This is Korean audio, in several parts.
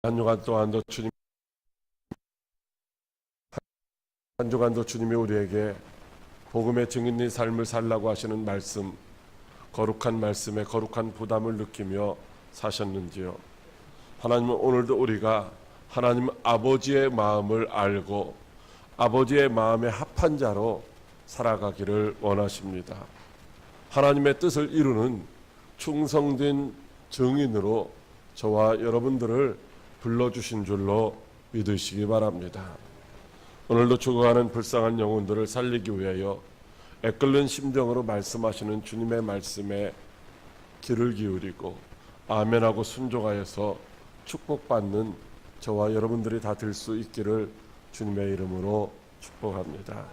한 주간도 주님이 우리에게 복음의 증인의 삶을 살라고 하시는 말씀, 거룩한 말씀에 거룩한 부담을 느끼며 사셨는지요? 하나님은 오늘도 우리가 하나님 아버지의 마음을 알고 아버지의 마음에 합한 자로 살아가기를 원하십니다. 하나님의 뜻을 이루는 충성된 증인으로 저와 여러분들을 불러주신 줄로 믿으시기 바랍니다. 오늘도 죽어가는 불쌍한 영혼들을 살리기 위하여 애끓는 심정으로 말씀하시는 주님의 말씀에 귀를 기울이고 아멘하고 순종하여서 축복받는 저와 여러분들이 다 될 수 있기를 주님의 이름으로 축복합니다.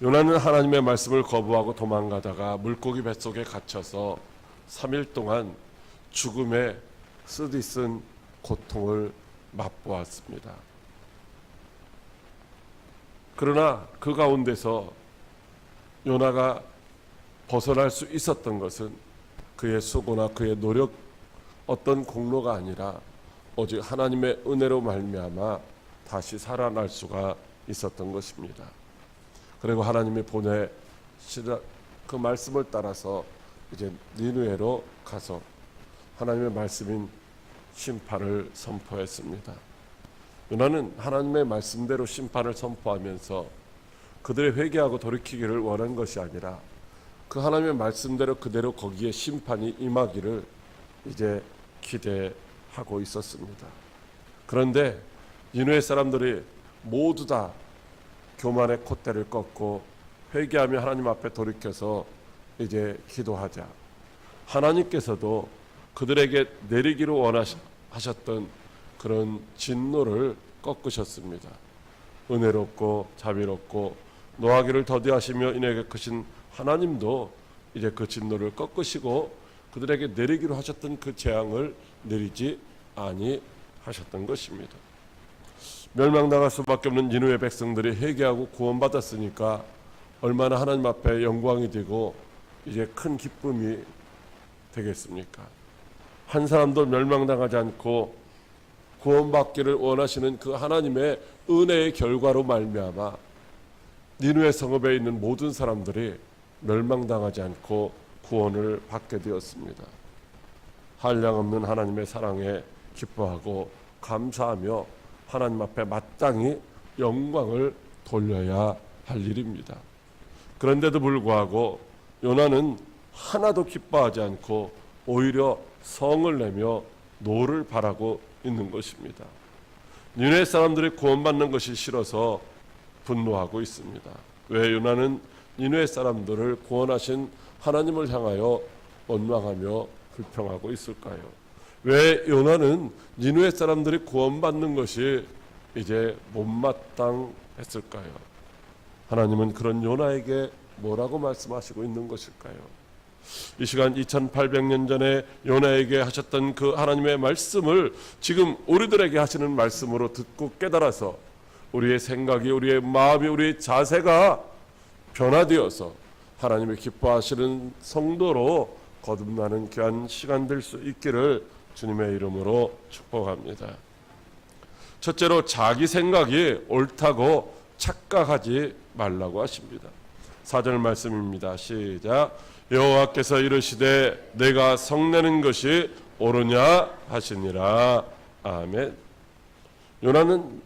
요나는 하나님의 말씀을 거부하고 도망가다가 물고기 뱃속에 갇혀서 3일 동안 죽음의 쓰디쓴 고통을 맛보았습니다. 그러나 그 가운데서 요나가 벗어날 수 있었던 것은 그의 수고나 그의 노력, 어떤 공로가 아니라 오직 하나님의 은혜로 말미암아 다시 살아날 수가 있었던 것입니다. 그리고 하나님이 보내시는 그 말씀을 따라서 이제 니느웨로 가서 하나님의 말씀인 심판을 선포했습니다. 요나는 하나님의 말씀대로 심판을 선포하면서 그들의 회개하고 돌이키기를 원한 것이 아니라 그 하나님의 말씀대로 그대로 거기에 심판이 임하기를 이제 기대하고 있었습니다. 그런데 니느웨 사람들이 모두 다 교만의 콧대를 꺾고 회개하며 하나님 앞에 돌이켜서 이제 기도하자 하나님께서도 그들에게 내리기로 원하셨던 그런 진노를 꺾으셨습니다. 은혜롭고 자비롭고 노하기를 더디하시며 인애가 크신 하나님도 이제 그 진노를 꺾으시고 그들에게 내리기로 하셨던 그 재앙을 내리지 아니하셨던 것입니다. 멸망당할 수밖에 없는 니느웨 백성들이 회개하고 구원받았으니까 얼마나 하나님 앞에 영광이 되고 이제 큰 기쁨이 되겠습니까? 한 사람도 멸망당하지 않고 구원받기를 원하시는 그 하나님의 은혜의 결과로 말미암아 니느웨 성읍에 있는 모든 사람들이 멸망당하지 않고 구원을 받게 되었습니다. 한량없는 하나님의 사랑에 기뻐하고 감사하며 하나님 앞에 마땅히 영광을 돌려야 할 일입니다. 그런데도 불구하고 요나는 하나도 기뻐하지 않고 오히려 성을 내며 노를 바라고 있는 것입니다. 니느웨 사람들이 구원받는 것이 싫어서 분노하고 있습니다. 왜 요나는 니느웨 사람들을 구원하신 하나님을 향하여 원망하며 불평하고 있을까요? 왜 요나는 니느웨 사람들이 구원받는 것이 이제 못마땅했을까요? 하나님은 그런 요나에게 뭐라고 말씀하시고 있는 것일까요? 이 시간 2800년 전에 요나에게 하셨던 그 하나님의 말씀을 지금 우리들에게 하시는 말씀으로 듣고 깨달아서 우리의 생각이, 우리의 마음이, 우리의 자세가 변화되어서 하나님의 기뻐하시는 성도로 거듭나는 귀한 시간 될 수 있기를 주님의 이름으로 축복합니다. 첫째로 자기 생각이 옳다고 착각하지 말라고 하십니다. 4절 말씀입니다. 시작. 여호와께서 이르시되 내가 성내는 것이 옳으냐 하시니라. 아멘. 요나는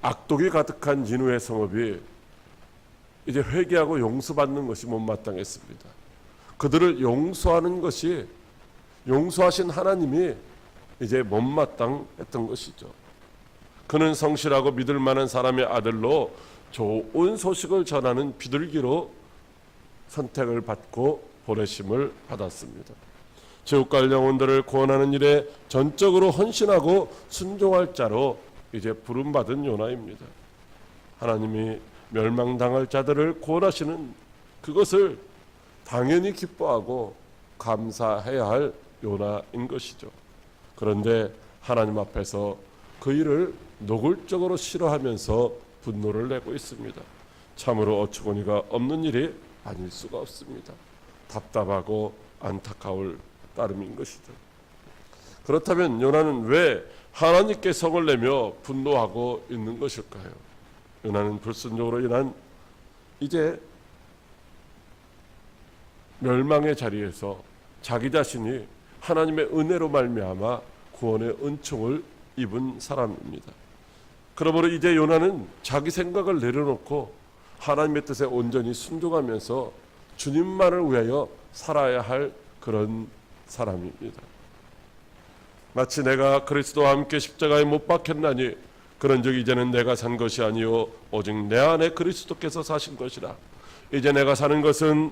악독이 가득한 니느웨 성읍이 이제 회개하고 용서받는 것이 못마땅했습니다. 그들을 용서하는 것이 용서하신 하나님이 이제 못마땅했던 것이죠. 그는 성실하고 믿을 만한 사람의 아들로 좋은 소식을 전하는 비둘기로 선택을 받고 보내심을 받았습니다. 지옥갈 영혼들을 구원하는 일에 전적으로 헌신하고 순종할 자로 이제 부름받은 요나입니다. 하나님이 멸망당할 자들을 구원하시는 그것을 당연히 기뻐하고 감사해야 할 요나인 것이죠. 그런데 하나님 앞에서 그 일을 노골적으로 싫어하면서 분노를 내고 있습니다. 참으로 어처구니가 없는 일이 아닐 수가 없습니다. 답답하고 안타까울 따름인 것이죠. 그렇다면 요나는 왜 하나님께 성을 내며 분노하고 있는 것일까요? 요나는 불순종으로 인한 이제 멸망의 자리에서 자기 자신이 하나님의 은혜로 말미암아 구원의 은총을 입은 사람입니다. 그러므로 이제 요나는 자기 생각을 내려놓고 하나님의 뜻에 온전히 순종하면서 주님만을 위하여 살아야 할 그런 사람입니다. 마치 내가 그리스도와 함께 십자가에 못 박혔나니 그런즉 이제는 내가 산 것이 아니요 오직 내 안에 그리스도께서 사신 것이라. 이제 내가 사는 것은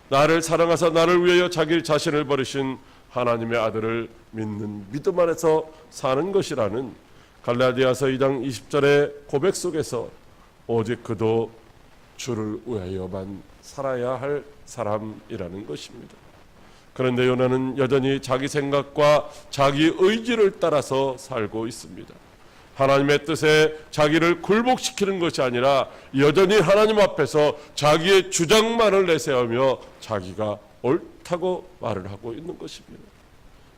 나를 사랑하사 나를 위하여 자기 자신을 버리신 하나님의 아들을 믿는 믿음 안에서 사는 것이라는 갈라디아서 2장 20절의 고백 속에서 오직 그도 주를 위하여만 살아야 할 사람이라는 것입니다. 그런데 요나는 여전히 자기 생각과 자기 의지를 따라서 살고 있습니다. 하나님의 뜻에 자기를 굴복시키는 것이 아니라 여전히 하나님 앞에서 자기의 주장만을 내세우며 자기가 옳다고 말을 하고 있는 것입니다.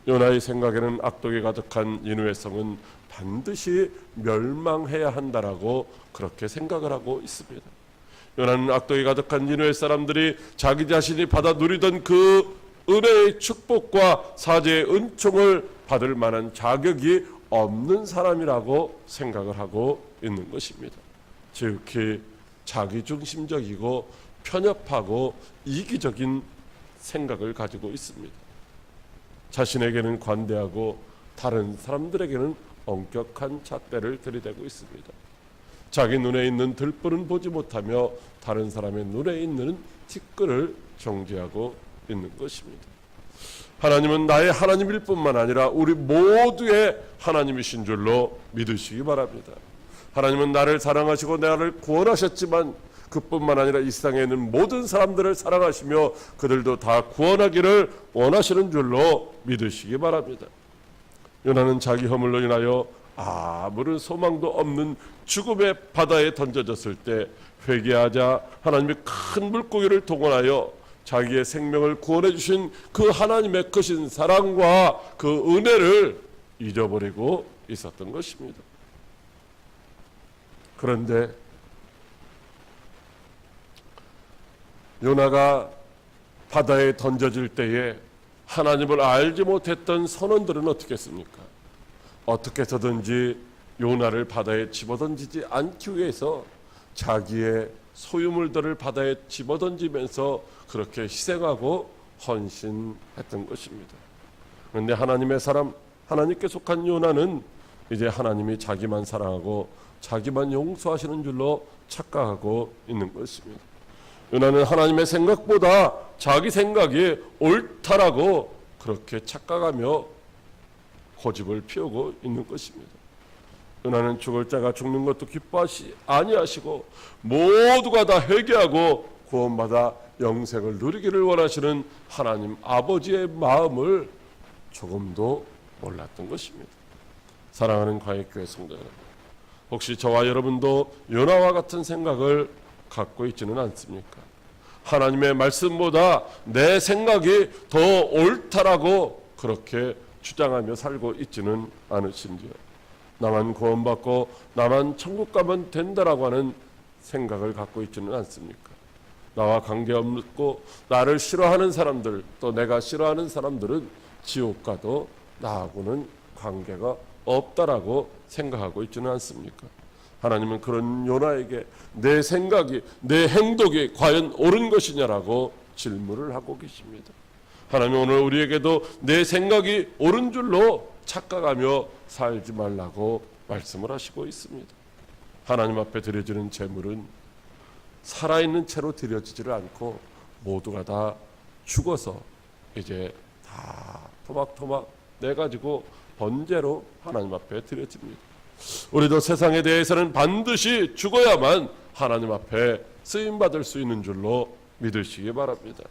요나의 생각에는 악독이 가득한 니느웨 성은 반드시 멸망해야 한다라고 그렇게 생각을 하고 있습니다. 요나는 악독이 가득한 니느웨 사람들이 자기 자신이 받아 누리던 그 은혜의 축복과 사죄의 은총을 받을 만한 자격이 없는 사람이라고 생각을 하고 있는 것입니다. 지극히 자기중심적이고 편협하고 이기적인 생각을 가지고 있습니다. 자신에게는 관대하고 다른 사람들에게는 엄격한 잣대를 들이대고 있습니다. 자기 눈에 있는 들불은 보지 못하며 다른 사람의 눈에 있는 티끌을 정죄하고 있는 것입니다. 하나님은 나의 하나님일 뿐만 아니라 우리 모두의 하나님이신 줄로 믿으시기 바랍니다. 하나님은 나를 사랑하시고 나를 구원하셨지만 그뿐만 아니라 이 세상에 있는 모든 사람들을 사랑하시며 그들도 다 구원하기를 원하시는 줄로 믿으시기 바랍니다. 요나는 자기 허물로 인하여 아무런 소망도 없는 죽음의 바다에 던져졌을 때 회개하자 하나님의 큰 물고기를 동원하여 자기의 생명을 구원해 주신 그 하나님의 크신 사랑과 그 은혜를 잊어버리고 있었던 것입니다. 그런데 요나가 바다에 던져질 때에 하나님을 알지 못했던 선원들은 어떻게 했습니까? 어떻게 해서든지 요나를 바다에 집어던지지 않기 위해서 자기의 소유물들을 바다에 집어던지면서 그렇게 희생하고 헌신했던 것입니다. 그런데 하나님의 사람, 하나님께 속한 요나는 이제 하나님이 자기만 사랑하고 자기만 용서하시는 줄로 착각하고 있는 것입니다. 요나는 하나님의 생각보다 자기 생각이 옳다라고 그렇게 착각하며 고집을 피우고 있는 것입니다. 요나는 죽을 자가 죽는 것도 기뻐하시 아니하시고 모두가 다 회개하고 구원받아 영생을 누리기를 원하시는 하나님 아버지의 마음을 조금도 몰랐던 것입니다. 사랑하는 광역교회 성도 여러분, 혹시 저와 여러분도 요나와 같은 생각을 갖고 있지는 않습니까? 하나님의 말씀보다 내 생각이 더 옳다라고 그렇게 주장하며 살고 있지는 않으신지요? 나만 구원받고 나만 천국 가면 된다라고 하는 생각을 갖고 있지는 않습니까? 나와 관계없고 나를 싫어하는 사람들, 또 내가 싫어하는 사람들은 지옥 가도 나하고는 관계가 없다라고 생각하고 있지는 않습니까? 하나님은 그런 요나에게 내 생각이, 내 행동이 과연 옳은 것이냐라고 질문을 하고 계십니다. 하나님 오늘 우리에게도 내 생각이 옳은 줄로 착각하며 살지 말라고 말씀을 하시고 있습니다. 하나님 앞에 드려지는 제물은 살아있는 채로 드려지지를 않고 모두가 다 죽어서 이제 다 토막토막 내가지고 번제로 하나님 앞에 드려집니다. 우리도 세상에 대해서는 반드시 죽어야만 하나님 앞에 쓰임받을 수 있는 줄로 믿으시기 바랍니다.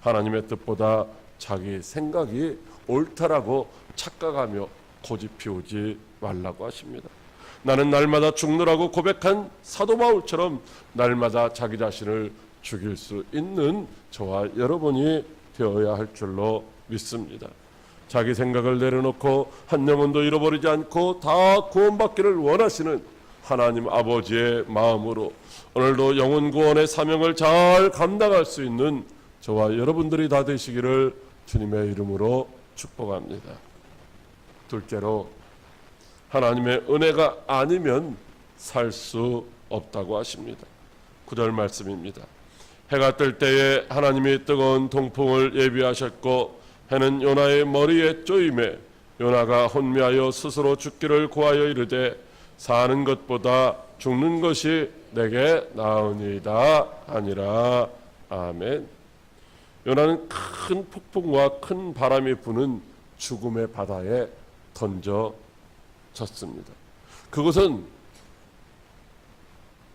하나님의 뜻보다 자기 생각이 옳다라고 착각하며 고집 피우지 말라고 하십니다. 나는 날마다 죽노라고 고백한 사도 바울처럼 날마다 자기 자신을 죽일 수 있는 저와 여러분이 되어야 할 줄로 믿습니다. 자기 생각을 내려놓고 한 영혼도 잃어버리지 않고 다 구원받기를 원하시는 하나님 아버지의 마음으로 오늘도 영혼 구원의 사명을 잘 감당할 수 있는 저와 여러분들이 다 되시기를 주님의 이름으로 축복합니다. 둘째로, 하나님의 은혜가 아니면 살 수 없다고 하십니다. 9절 말씀입니다. 해가 뜰 때에 하나님이 뜨거운 동풍을 예비하셨고 해는 요나의 머리에 쪼임에 요나가 혼미하여 스스로 죽기를 고하여 이르되 사는 것보다 죽는 것이 내게 나으니이다 하니라. 아멘. 요나는 큰 폭풍과 큰 바람이 부는 죽음의 바다에 던져졌습니다. 그것은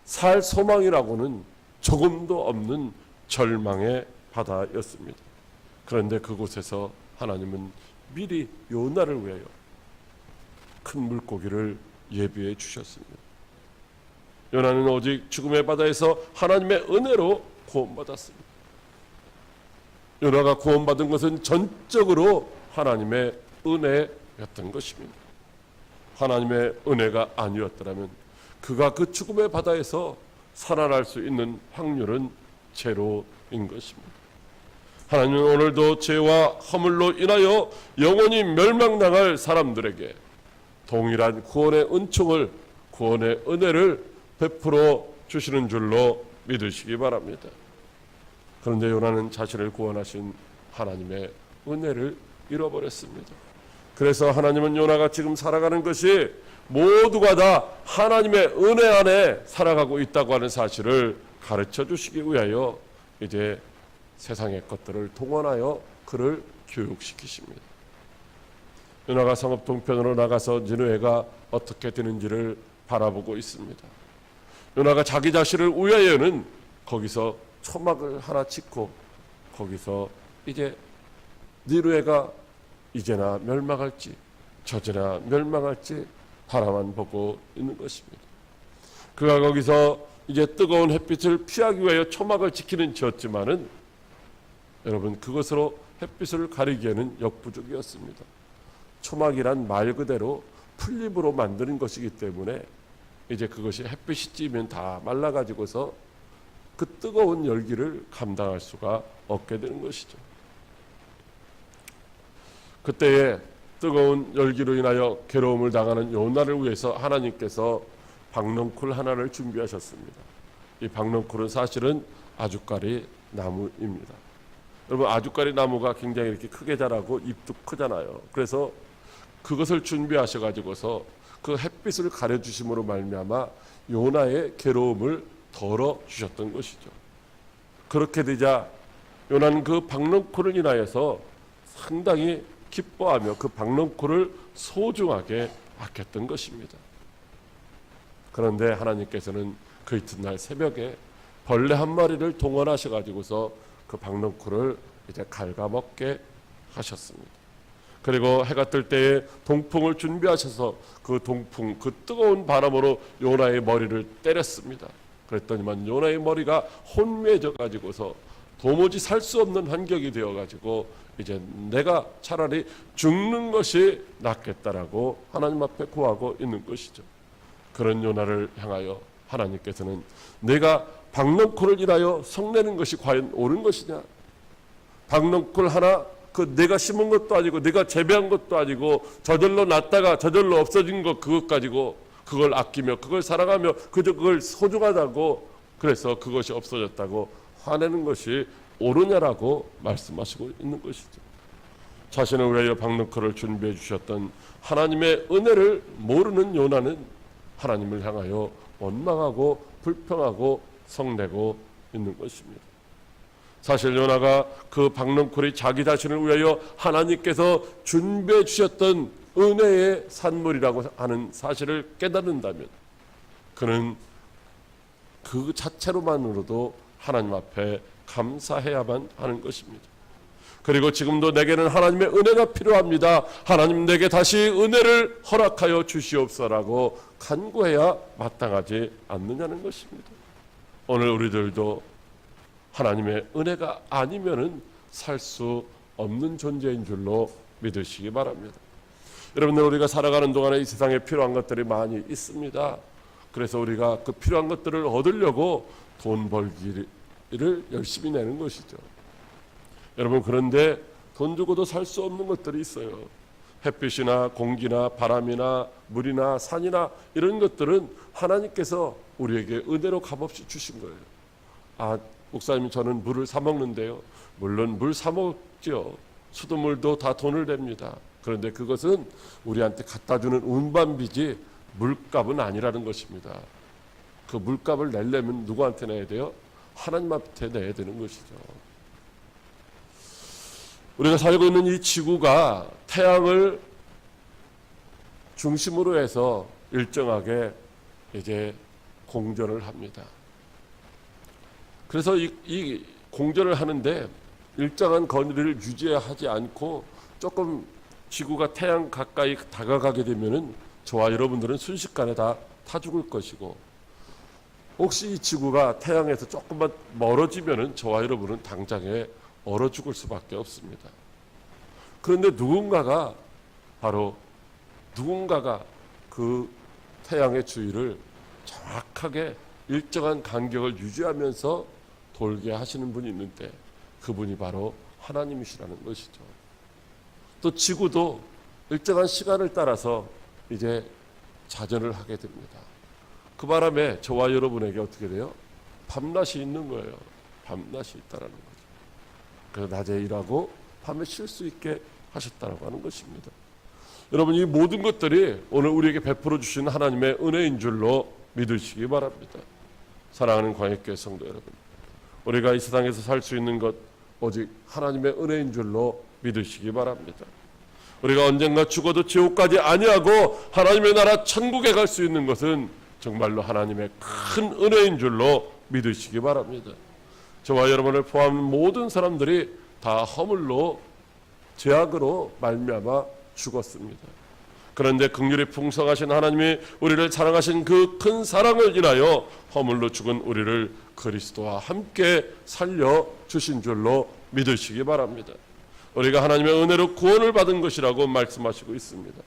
살 소망이라고는 조금도 없는 절망의 바다였습니다. 그런데 그곳에서 하나님은 미리 요나를 위하여 큰 물고기를 예비해 주셨습니다. 요나는 오직 죽음의 바다에서 하나님의 은혜로 구원받았습니다. 요나가 구원받은 것은 전적으로 하나님의 은혜였던 것입니다. 하나님의 은혜가 아니었더라면 그가 그 죽음의 바다에서 살아날 수 있는 확률은 제로인 것입니다. 하나님은 오늘도 죄와 허물로 인하여 영원히 멸망당할 사람들에게 동일한 구원의 은총을, 구원의 은혜를 베풀어 주시는 줄로 믿으시기 바랍니다. 그런데 요나는 자신을 구원하신 하나님의 은혜를 잃어버렸습니다. 그래서 하나님은 요나가 지금 살아가는 것이 모두가 다 하나님의 은혜 안에 살아가고 있다고 하는 사실을 가르쳐 주시기 위하여 이제 세상의 것들을 동원하여 그를 교육시키십니다. 요나가 성읍 동편으로 나가서 니느웨가 어떻게 되는지를 바라보고 있습니다. 요나가 자기 자신을 위하여는 거기서 초막을 하나 짓고 거기서 이제 니느웨가 이제나 멸망할지 저제나 멸망할지 바라만 보고 있는 것입니다. 그가 거기서 이제 뜨거운 햇빛을 피하기 위하여 초막을 지키는 지었지만은 여러분, 그것으로 햇빛을 가리기에는 역부족이었습니다. 초막이란 말 그대로 풀잎으로 만드는 것이기 때문에 이제 그것이 햇빛이 찌면 다 말라가지고서 그 뜨거운 열기를 감당할 수가 없게 되는 것이죠. 그때에 뜨거운 열기로 인하여 괴로움을 당하는 요나를 위해서 하나님께서 박넝쿨 하나를 준비하셨습니다. 이 박넝쿨은 사실은 아주까리 나무입니다. 여러분, 아주까리 나무가 굉장히 이렇게 크게 자라고 잎도 크잖아요. 그래서 그것을 준비하셔가지고서 그 햇빛을 가려주심으로 말미암아 요나의 괴로움을 덜어주셨던 것이죠. 그렇게 되자 요나는 그 박넝쿨을 인하여서 상당히 기뻐하며 그 박넝쿨을 소중하게 아꼈던 것입니다. 그런데 하나님께서는 그 이튿날 새벽에 벌레 한 마리를 동원하셔가지고서 그 박넝쿨을 이제 갉아먹게 하셨습니다. 그리고 해가 뜰 때에 동풍을 준비하셔서 그 동풍, 그 뜨거운 바람으로 요나의 머리를 때렸습니다. 그랬더니만 요나의 머리가 혼미해져 가지고서 도무지 살 수 없는 환경이 되어 가지고 이제 내가 차라리 죽는 것이 낫겠다라고 하나님 앞에 구하고 있는 것이죠. 그런 요나를 향하여 하나님께서는 내가 박넝쿨을 인하여 성내는 것이 과연 옳은 것이냐? 박넝쿨 하나 그 내가 심은 것도 아니고 내가 재배한 것도 아니고 저절로 났다가 저절로 없어진 것 그것 가지고 그걸 아끼며 그걸 사랑하며 그저 그걸 소중하다고 그래서 그것이 없어졌다고 화내는 것이 옳으냐라고 말씀하시고 있는 것이죠. 자신을 위하여 박넝쿨을 준비해 주셨던 하나님의 은혜를 모르는 요나는 하나님을 향하여 원망하고 불평하고 성내고 있는 것입니다. 사실 요나가 그 박넝쿨이 자기 자신을 위하여 하나님께서 준비해 주셨던 은혜의 산물이라고 하는 사실을 깨달은다면 그는 그 자체로만으로도 하나님 앞에 감사해야만 하는 것입니다. 그리고 지금도 내게는 하나님의 은혜가 필요합니다. 하나님 내게 다시 은혜를 허락하여 주시옵소서라고 간구해야 마땅하지 않느냐는 것입니다. 오늘 우리들도 하나님의 은혜가 아니면은 살 수 없는 존재인 줄로 믿으시기 바랍니다. 여러분들, 우리가 살아가는 동안에 이 세상에 필요한 것들이 많이 있습니다. 그래서 우리가 그 필요한 것들을 얻으려고 돈 벌기를 열심히 내는 것이죠. 여러분, 그런데 돈 주고도 살 수 없는 것들이 있어요. 햇빛이나 공기나 바람이나 물이나 산이나 이런 것들은 하나님께서 우리에게 은혜로 값없이 주신 거예요. 아, 목사님, 저는 물을 사 먹는데요. 물론 물 사 먹죠. 수돗물도 다 돈을 냅니다. 그런데 그것은 우리한테 갖다 주는 운반비지 물값은 아니라는 것입니다. 그 물값을 내려면 누구한테 내야 돼요? 하나님한테 내야 되는 것이죠. 우리가 살고 있는 이 지구가 태양을 중심으로 해서 일정하게 이제 공전을 합니다. 그래서 이 공전을 하는데 일정한 거리를 유지하지 않고 조금 지구가 태양 가까이 다가가게 되면은 저와 여러분들은 순식간에 다 죽을 것이고, 혹시 이 지구가 태양에서 조금만 멀어지면은 저와 여러분은 당장에 얼어 죽을 수밖에 없습니다. 그런데 누군가가 그 태양의 주위를 정확하게 일정한 간격을 유지하면서 돌게 하시는 분이 있는데, 그분이 바로 하나님이시라는 것이죠. 또 지구도 일정한 시간을 따라서 이제 자전을 하게 됩니다. 그 바람에 저와 여러분에게 어떻게 돼요? 밤낮이 있는 거예요. 밤낮이 있다라는 거죠. 그래서 낮에 일하고 밤에 쉴 수 있게 하셨다라고 하는 것입니다. 여러분, 이 모든 것들이 오늘 우리에게 베풀어 주신 하나님의 은혜인 줄로 믿으시기 바랍니다. 사랑하는 광역교회 성도 여러분, 우리가 이 세상에서 살 수 있는 것 오직 하나님의 은혜인 줄로 믿으시기 바랍니다. 우리가 언젠가 죽어도 지옥 가지 아니하고 하나님의 나라 천국에 갈 수 있는 것은 정말로 하나님의 큰 은혜인 줄로 믿으시기 바랍니다. 저와 여러분을 포함한 모든 사람들이 다 허물로 죄악으로 말미암아 죽었습니다. 그런데 긍휼이 풍성하신 하나님이 우리를 사랑하신 그 큰 사랑을 인하여 허물로 죽은 우리를 그리스도와 함께 살려 주신 줄로 믿으시기 바랍니다. 우리가 하나님의 은혜로 구원을 받은 것이라고 말씀하시고 있습니다.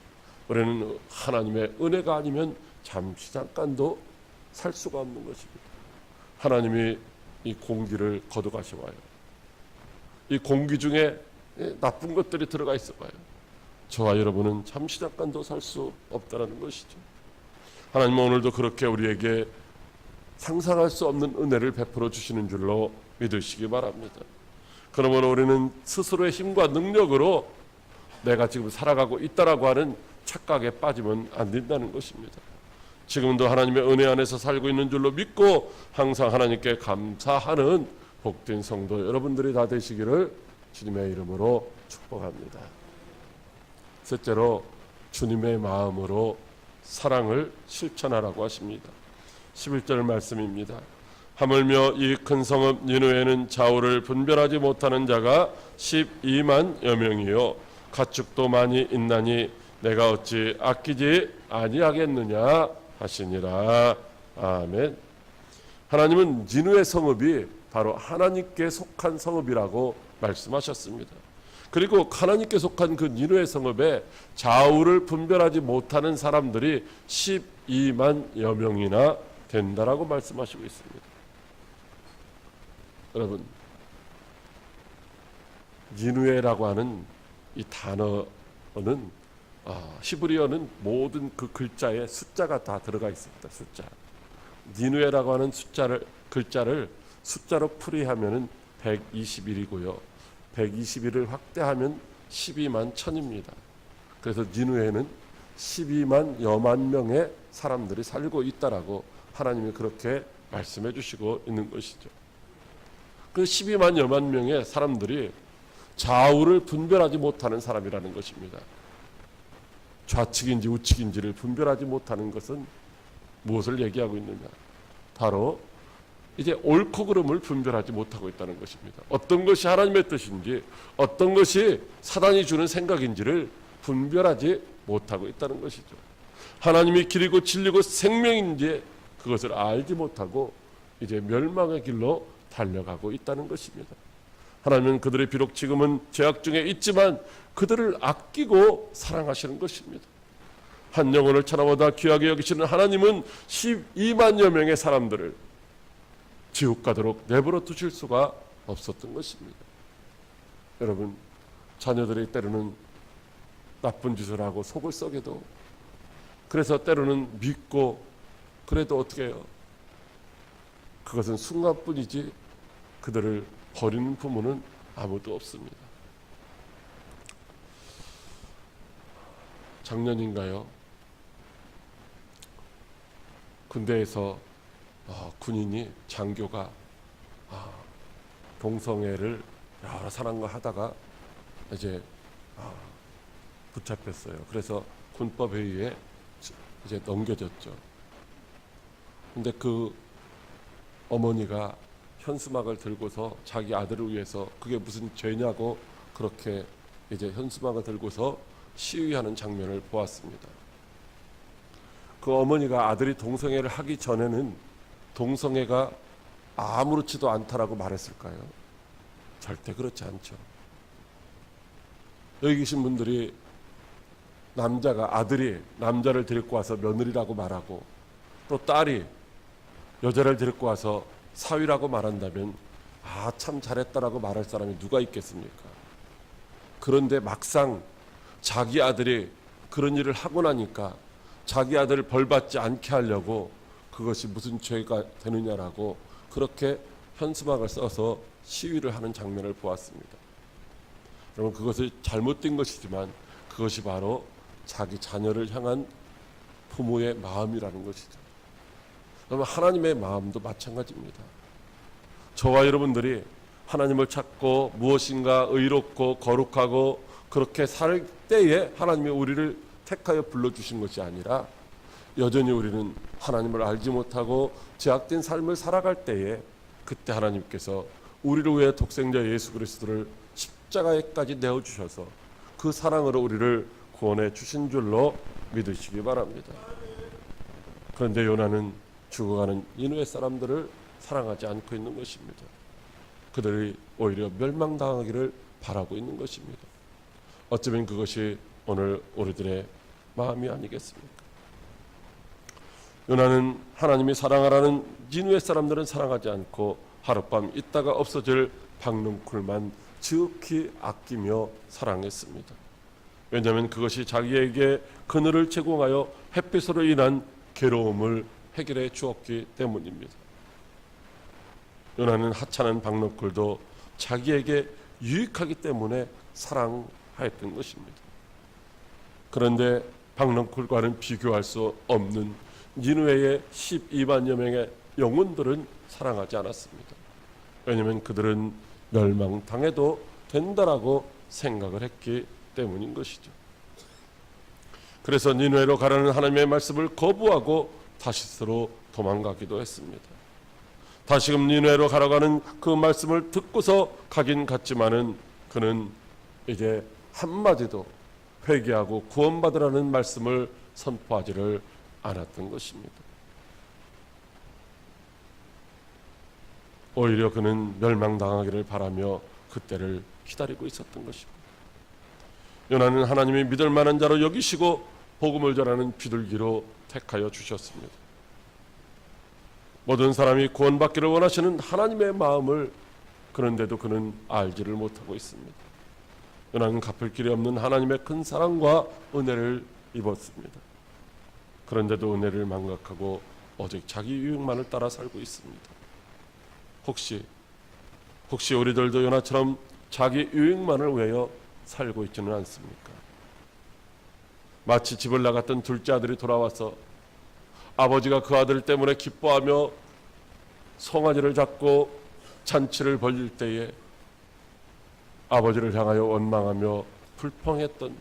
우리는 하나님의 은혜가 아니면 잠시 잠깐도 살 수가 없는 것입니다. 하나님이 이 공기를 걷어가셔 와요. 이 공기 중에 나쁜 것들이 들어가 있어 봐요. 저와 여러분은 잠시 잠깐도 살 수 없다라는 것이죠. 하나님은 오늘도 그렇게 우리에게 상상할 수 없는 은혜를 베풀어 주시는 줄로 믿으시기 바랍니다. 그러므로 우리는 스스로의 힘과 능력으로 내가 지금 살아가고 있다라고 하는 착각에 빠지면 안 된다는 것입니다. 지금도 하나님의 은혜 안에서 살고 있는 줄로 믿고 항상 하나님께 감사하는 복된 성도 여러분들이 다 되시기를 주님의 이름으로 축복합니다. 셋째로, 주님의 마음으로 사랑을 실천하라고 하십니다. 11절 말씀입니다. 하물며 이 큰 성읍 니느웨는 좌우를 분별하지 못하는 자가 12만여 명이요 가축도 많이 있나니 내가 어찌 아끼지 아니하겠느냐 하시니라. 아멘. 하나님은 니느웨 성읍이 바로 하나님께 속한 성읍이라고 말씀하셨습니다. 그리고 하나님께 속한 그 니느웨 성읍에 좌우를 분별하지 못하는 사람들이 12만여 명이나 된다라고 말씀하시고 있습니다. 여러분, 니느웨라고 하는 이 단어는 히브리어는 모든 그 글자에 숫자가 다 들어가 있습니다. 숫자. 니느웨라고 하는 글자를 숫자로 풀이하면은 121이고요. 121을 확대하면 12만 천입니다. 그래서 니느웨는 12만 여만 명의 사람들이 살고 있다라고 하나님이 그렇게 말씀해 주시고 있는 것이죠. 그 12만 여만 명의 사람들이 좌우를 분별하지 못하는 사람이라는 것입니다. 좌측인지 우측인지를 분별하지 못하는 것은 무엇을 얘기하고 있느냐? 바로 이제 옳고 그름을 분별하지 못하고 있다는 것입니다. 어떤 것이 하나님의 뜻인지, 어떤 것이 사단이 주는 생각인지를 분별하지 못하고 있다는 것이죠. 하나님이 길이고 진리고 생명인지 그것을 알지 못하고 이제 멸망의 길로 달려가고 있다는 것입니다. 하나님은 그들이 비록 지금은 죄악 중에 있지만 그들을 아끼고 사랑하시는 것입니다. 한 영혼을 천하보다 귀하게 여기시는 하나님은 12만여 명의 사람들을 지옥 가도록 내버려 두실 수가 없었던 것입니다. 여러분, 자녀들이 때로는 나쁜 짓을 하고 속을 썩여도, 그래서 때로는 믿고 그래도 어떻게 해요? 그것은 순간뿐이지 그들을 버리는 부모는 아무도 없습니다. 작년인가요? 군대에서 군인이, 장교가 동성애를 여러 사람과 하다가 이제 붙잡혔어요. 그래서 군법회의에 이제 넘겨졌죠. 근데 그 어머니가 현수막을 들고서 자기 아들을 위해서, 그게 무슨 죄냐고 그렇게 이제 현수막을 들고서 시위하는 장면을 보았습니다. 그 어머니가 아들이 동성애를 하기 전에는 동성애가 아무렇지도 않다라고 말했을까요? 절대 그렇지 않죠. 여기 계신 분들이 아들이 남자를 데리고 와서 며느리라고 말하고, 또 딸이 여자를 데리고 와서 사위라고 말한다면 참 잘했다라고 말할 사람이 누가 있겠습니까? 그런데 막상 자기 아들이 그런 일을 하고 나니까 자기 아들을 벌받지 않게 하려고 그것이 무슨 죄가 되느냐라고 그렇게 현수막을 써서 시위를 하는 장면을 보았습니다. 여러분, 그것이 잘못된 것이지만 그것이 바로 자기 자녀를 향한 부모의 마음이라는 것이죠. 여러분, 하나님의 마음도 마찬가지입니다. 저와 여러분들이 하나님을 찾고 무엇인가 의롭고 거룩하고 그렇게 살 때에 하나님이 우리를 택하여 불러주신 것이 아니라, 여전히 우리는 하나님을 알지 못하고 죄악된 삶을 살아갈 때에 그때 하나님께서 우리를 위해 독생자 예수 그리스도를 십자가에까지 내어주셔서 그 사랑으로 우리를 구원해 주신 줄로 믿으시기 바랍니다. 그런데 요나는 죽어가는 니느웨 사람들을 사랑하지 않고 있는 것입니다. 그들이 오히려 멸망당하기를 바라고 있는 것입니다. 어쩌면 그것이 오늘 우리들의 마음이 아니겠습니까? 요나는 하나님이 사랑하라는 니느웨 사람들은 사랑하지 않고 하룻밤 있다가 없어질 박능쿨만 지극히 아끼며 사랑했습니다. 왜냐하면 그것이 자기에게 그늘을 제공하여 햇빛으로 인한 괴로움을 해결해 주었기 때문입니다. 요나는 하찮은 박능쿨도 자기에게 유익하기 때문에 사랑하였던 것입니다. 그런데 박능쿨과는 비교할 수 없는 니느웨의 12만여 명의 영혼들은 사랑하지 않았습니다. 왜냐하면 그들은 멸망당해도 된다라고 생각을 했기 때문인 것이죠. 그래서 니느웨로 가라는 하나님의 말씀을 거부하고 다시스로 도망가기도 했습니다. 다시금 니느웨로 가라고 하는 그 말씀을 듣고서 가긴 갔지만은 그는 이제 한마디도 회개하고 구원받으라는 말씀을 선포하지를 않았던 것입니다. 오히려 그는 멸망당하기를 바라며 그때를 기다리고 있었던 것입니다. 요나는 하나님이 믿을 만한 자로 여기시고 복음을 전하는 비둘기로 택하여 주셨습니다. 모든 사람이 구원받기를 원하시는 하나님의 마음을 그런데도 그는 알지를 못하고 있습니다. 요나는 갚을 길이 없는 하나님의 큰 사랑과 은혜를 입었습니다. 그런데도 은혜를 망각하고 오직 자기 유익만을 따라 살고 있습니다. 혹시 우리들도 요나처럼 자기 유익만을 위하여 살고 있지는 않습니까? 마치 집을 나갔던 둘째 아들이 돌아와서 아버지가 그 아들 때문에 기뻐하며 송아지를 잡고 잔치를 벌릴 때에 아버지를 향하여 원망하며 불평했던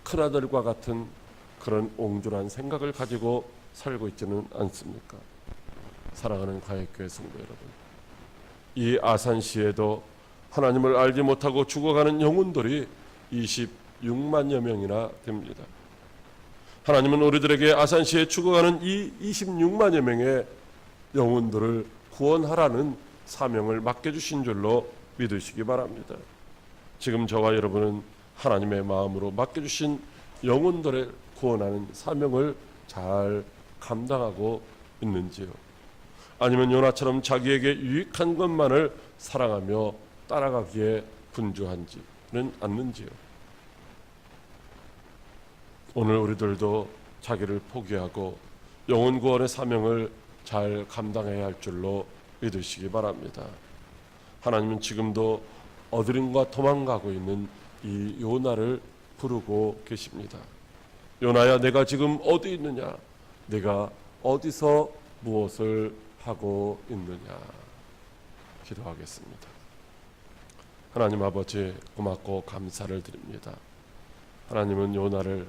큰아들과 같은 그런 옹졸한 생각을 가지고 살고 있지는 않습니까? 사랑하는 가액교회 성도 여러분, 이 아산시에도 하나님을 알지 못하고 죽어가는 영혼들이 26만여 명이나 됩니다. 하나님은 우리들에게 아산시에 죽어가는 이 26만여 명의 영혼들을 구원하라는 사명을 맡겨주신 줄로 믿으시기 바랍니다. 지금 저와 여러분은 하나님의 마음으로 맡겨주신 영혼들을 구원하는 사명을 잘 감당하고 있는지요? 아니면 요나처럼 자기에게 유익한 것만을 사랑하며 따라가기에 분주한지는 않는지요? 오늘 우리들도 자기를 포기하고 영혼 구원의 사명을 잘 감당해야 할 줄로 믿으시기 바랍니다. 하나님은 지금도 어디론가 도망가고 있는 이 요나를 부르고 계십니다. 요나야, 내가 지금 어디 있느냐? 내가 어디서 무엇을 하고 있느냐? 기도하겠습니다. 하나님 아버지, 고맙고 감사를 드립니다. 하나님은 요나를